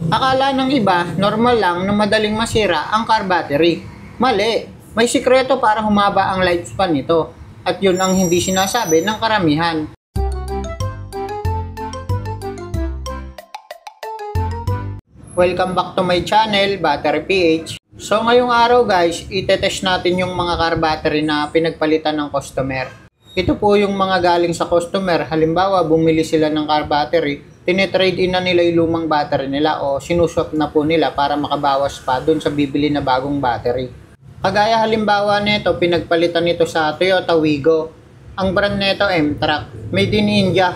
Akala ng iba, normal lang na madaling masira ang car battery. Mali, may sikreto para humaba ang lifespan nito. At yun ang hindi sinasabi ng karamihan. Welcome back to my channel, Battery PH. So ngayong araw guys, itetest natin yung mga car battery na pinagpalitan ng customer. Ito po yung mga galing sa customer. Halimbawa, bumili sila ng car battery, tinetrade in na nila yung lumang battery nila o sinuswap na po nila para makabawas pa dun sa bibili na bagong battery. Kagaya halimbawa nito, pinagpalitan nito sa Toyota Wigo. Ang brand nito M-Track, made in India.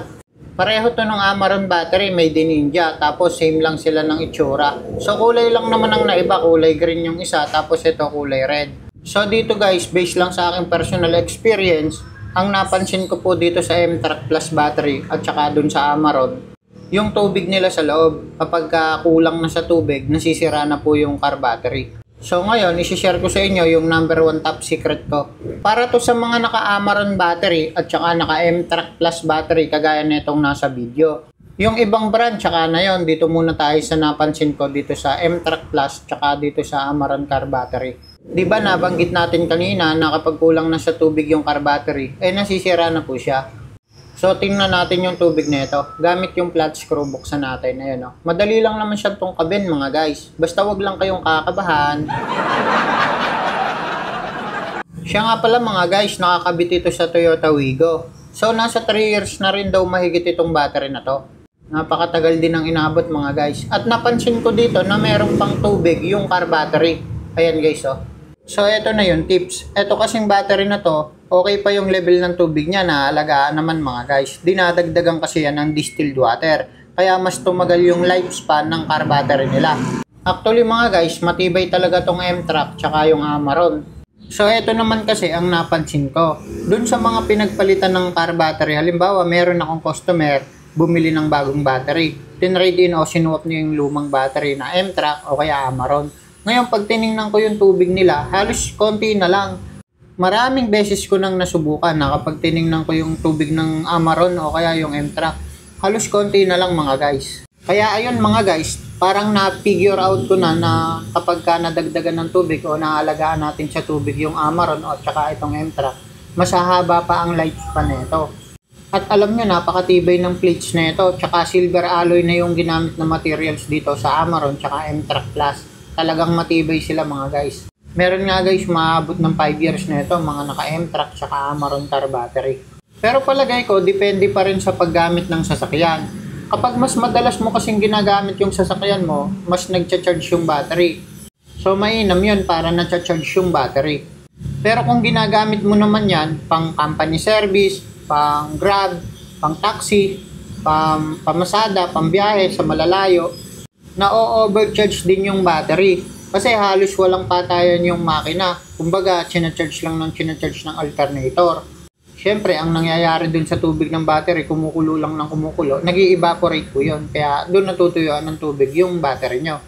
Pareho to ng Amaron battery, made in India. Tapos same lang sila ng itsura. So kulay lang naman ang naiba, kulay green yung isa, tapos ito kulay red. So dito guys, based lang sa aking personal experience, ang napansin ko po dito sa M-Track Plus battery at saka dun sa Amaron, yung tubig nila sa loob. Kapag kulang na sa tubig, nasisira na po yung car battery. So ngayon, isi-share ko sa inyo yung number 1 top secret ko. Para to sa mga naka-Amaron battery at saka naka-M-Track Plus battery kagaya nitong nasa video. Yung ibang brand, saka na yon, dito muna tayo sa napansin ko dito sa M-Track Plus saka dito sa Amaron car battery. Diba nabanggit natin kanina na kapag kulang na sa tubig yung car battery, nasisira na po siya. So tingnan natin yung tubig nito gamit yung flat screw buksan natin. Ayan, oh. Madali lang naman siya tungkabin mga guys. Basta wag lang kayong kakabahan. Siya nga pala mga guys, nakakabit ito sa Toyota Wigo. So nasa 3 years na rin daw mahigit itong battery na to. Napakatagal din ang inabot mga guys. At napansin ko dito na meron pang tubig yung car battery. Ayan guys, oh. So ito na yung tips. Ito kasing battery na to, okay pa yung level ng tubig niya, naalagaan naman mga guys. Dinadagdagan kasi yan ng distilled water. Kaya mas tumagal yung lifespan ng car battery nila. Actually mga guys, matibay talaga tong M-Track tsaka yung Amaron. So ito naman kasi ang napansin ko. Dun sa mga pinagpalitan ng car battery, halimbawa meron akong customer, bumili ng bagong battery. Tinrade in o sinuwap niya yung lumang battery na M-Track o kaya Amaron. Ngayon pag tiningnan ko yung tubig nila, halos konti na lang. Maraming beses ko nang nasubukan na kapag tiningnan ko yung tubig ng Amaron o kaya yung M-Track, halos konti na lang mga guys. Kaya ayun mga guys, parang na-figure out ko na kapag ka nadagdagan ng tubig o naalagaan natin sa tubig yung Amaron o tsaka itong M-Track, mas hahaba pa ang lifespan nito. At alam nyo, napakatibay ng plates na ito, tsaka silver alloy na yung ginamit na materials dito sa Amaron tsaka M-Track Plus. Talagang matibay sila mga guys. Meron nga guys, maabot ng 5 years na ito, mga naka-M-Track tsaka Amaron car battery. Pero palagay ko, depende pa rin sa paggamit ng sasakyan. Kapag mas madalas mo kasing ginagamit yung sasakyan mo, mas nagcha-charge yung battery. So mainam yun para na-charge yung battery. Pero kung ginagamit mo naman yan, pang company service, pang Grab, pang taxi, pang pamasada, pang biyahe sa malalayo, na-overcharge din yung battery. Kasi halos walang patayan yung makina. Kumbaga, charge lang ng alternator. Siyempre, ang nangyayari dun sa tubig ng battery, kumukulo lang ng kumukulo, nag-i-evaporate po yun. Kaya dun natutuyuan ng tubig yung battery nyo.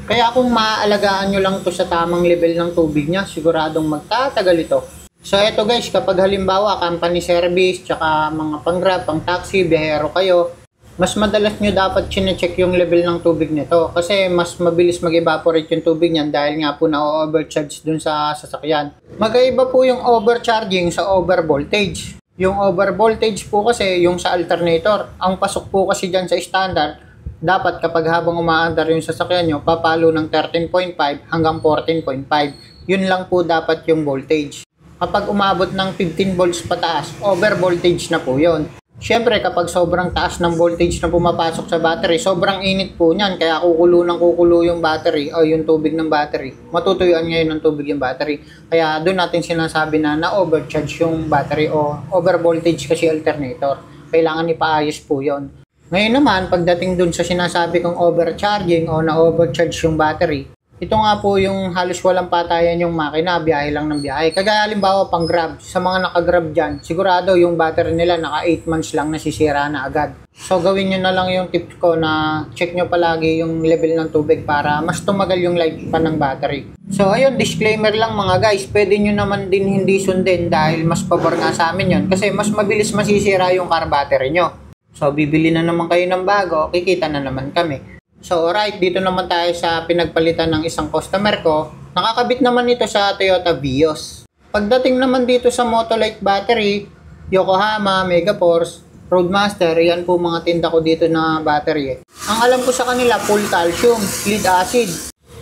Kaya kung maaalagaan nyo lang to sa tamang level ng tubig nya, siguradong magtatagal ito. So eto guys, kapag halimbawa company service, tsaka mga pang-grab, pang-taxi, biyahero kayo, mas madalas nyo dapat chine-check yung level ng tubig nito kasi mas mabilis mag-evaporate yung tubig niyan dahil nga po na-overcharge dun sa sasakyan. Magkaiba po yung overcharging sa overvoltage. Yung overvoltage po kasi yung sa alternator. Ang pasok po kasi dyan sa standard, dapat kapag habang umaandar yung sasakyan nyo, papalo ng 13.5 hanggang 14.5. Yun lang po dapat yung voltage. Kapag umabot ng 15 volts pataas, overvoltage na po yun. Siyempre, kapag sobrang taas ng voltage na pumapasok sa battery, sobrang init po niyan. Kaya kukulo yung battery o yung tubig ng battery. Matutuyuan ngayon ng tubig yung battery. Kaya doon natin sinasabi na na-overcharge yung battery o overvoltage kasi alternator. Kailangan ipaayos po yon. Ngayon naman, pagdating doon sa sinasabi kong overcharging o na-overcharge yung battery, ito nga po yung halos walang patayan yung makina, biyahe lang ng biyahe. Kagaya halimbawa pang Grab, sa mga naka-Grab dyan, sigurado yung battery nila naka 8 months lang nasisira na agad. So gawin nyo na lang yung tip ko na check nyo palagi yung level ng tubig para mas tumagal yung lifespan ng battery. So ayun, disclaimer lang mga guys, pwede nyo naman din hindi sundin dahil mas pabor nga sa amin yun kasi mas mabilis masisira yung car battery nyo. So bibili na naman kayo ng bago, kikita na naman kami. So alright, dito naman tayo sa pinagpalitan ng isang customer ko. Nakakabit naman ito sa Toyota Vios. Pagdating naman dito sa Motolite battery, Yokohama, Megaforce, Roadmaster, yan po mga tinda ko dito na battery. Ang alam ko sa kanila, full calcium, lead acid,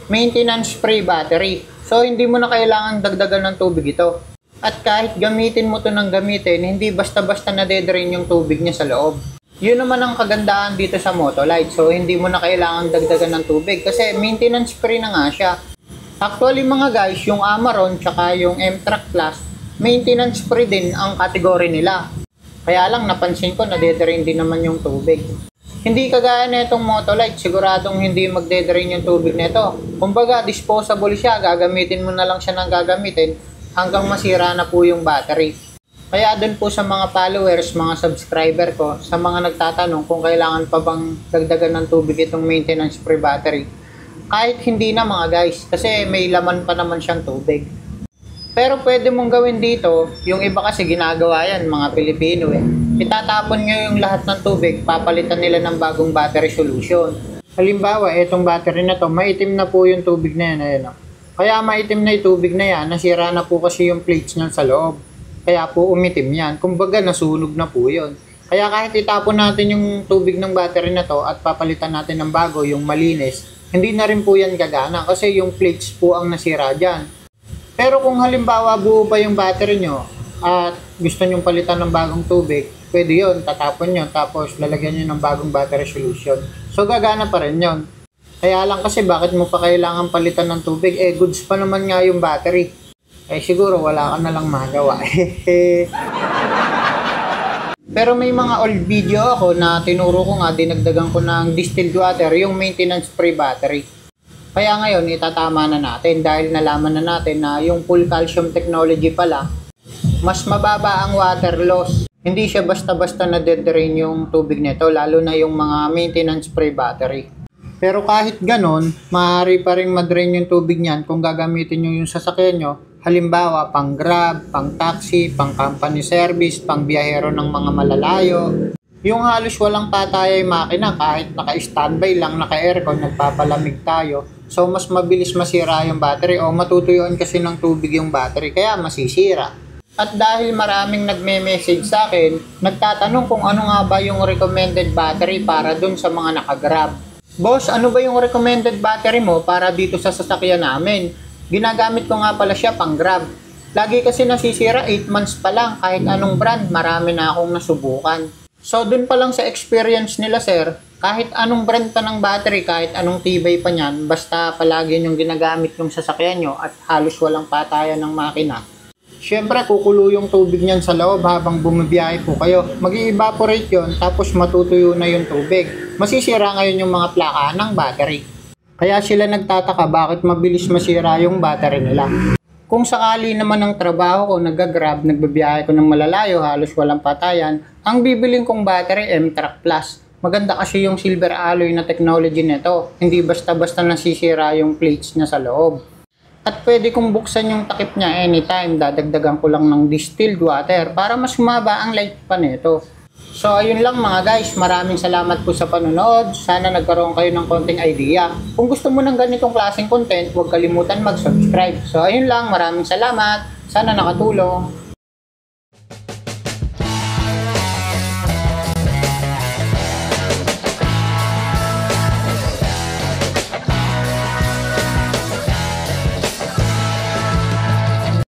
maintenance free battery. So hindi mo na kailangan dagdagan ng tubig ito. At kahit gamitin mo to ng gamitin, hindi basta-basta na-dedrain yung tubig niya sa loob. Yun naman ang kagandahan dito sa Motolite. So hindi mo na kailangan dagdagan ng tubig kasi maintenance free na nga siya. Actually mga guys, yung Amaron tsaka yung M-Track Plus, maintenance free din ang kategory nila. Kaya lang napansin ko na-dedrain din naman yung tubig. Hindi kagaya na itong Motolite, siguradong hindi magde-drain yung tubig nito. Kumbaga disposable siya, gagamitin mo na lang siya ng gagamitin hanggang masira na po yung battery. Kaya dun po sa mga followers, mga subscriber ko, sa mga nagtatanong kung kailangan pa bang dagdagan ng tubig itong maintenance free battery. Kahit hindi na mga guys, kasi may laman pa naman siyang tubig. Pero pwede mong gawin dito, yung iba kasi ginagawa yan, mga Pilipino eh. Itatapon nyo yung lahat ng tubig, papalitan nila ng bagong battery solution. Halimbawa, itong battery na to, maitim na po yung tubig na yan. Ayan, oh. Kaya maitim na yung tubig na yan, nasira na po kasi yung plates niyan sa loob. Kaya po umitim yan. Kumbaga nasunog na po yun. Kaya kahit itapon natin yung tubig ng battery na to at papalitan natin ng bago, yung malinis, hindi na rin po yan gagana kasi yung plates po ang nasira dyan. Pero kung halimbawa buo pa yung battery nyo at gusto nyo palitan ng bagong tubig, pwede yun, tatapon nyo tapos lalagyan nyo ng bagong battery solution. So gagana pa rin yun. Kaya lang kasi bakit mo pa kailangan palitan ng tubig? Eh goods pa naman nga yung battery. Eh siguro wala ka na lang magawa. Pero may mga old video ako na tinuro ko nga, dinagdagan ko ng distilled water yung maintenance free battery. Kaya ngayon itatama na natin dahil nalaman na natin na yung full calcium technology pala, mas mababa ang water loss. Hindi siya basta-basta na-dedrain yung tubig nito, lalo na yung mga maintenance free battery. Pero kahit ganon, maaari pa rin madrain yung tubig niyan kung gagamitin nyo yung sasakyan nyo. Halimbawa, pang Grab, pang taxi, pang company service, pang biyahero ng mga malalayo. Yung halos walang patayay makina, kahit naka-standby lang, naka-aircon, nagpapalamig tayo. So, mas mabilis masira yung battery o matutuyuan kasi ng tubig yung battery, kaya masisira. At dahil maraming nagme-message sa akin, nagtatanong kung ano nga ba yung recommended battery para dun sa mga naka-Grab. Boss, ano ba yung recommended battery mo para dito sa sasakyan namin? Ginagamit ko nga pala siya pang Grab. Lagi kasi nasisira 8 months pa lang, kahit anong brand, marami na akong nasubukan. So dun pa lang sa experience nila sir, kahit anong brand pa ng battery, kahit anong tibay pa niyan, basta palagi yung ginagamit yung sasakyan nyo at halos walang patayan ng makina. Siyempre kukulo yung tubig niyan sa loob habang bumibiyahe po kayo. Mag-i-evaporate yun tapos matutuyo na yung tubig. Masisira ngayon yung mga plaka ng battery. Kaya sila nagtataka bakit mabilis masira yung battery nila. Kung sakali naman ng trabaho ko, nag-grab, nagbabiyahe ko ng malalayo, halos walang patayan, ang bibiling kong battery M-Track Plus. Maganda kasi yung silver alloy na technology nito. Hindi basta-basta nasisira yung plates niya sa loob. At pwede kong buksan yung takip niya anytime. Dadagdagan ko lang ng distilled water para mas humaba ang lifespan nito. So ayun lang mga guys, maraming salamat po sa panonood. Sana nagkaroon kayo ng konting idea. Kung gusto mo ng ganitong klaseng content, huwag kalimutan mag-subscribe. So ayun lang, maraming salamat. Sana nakatulong.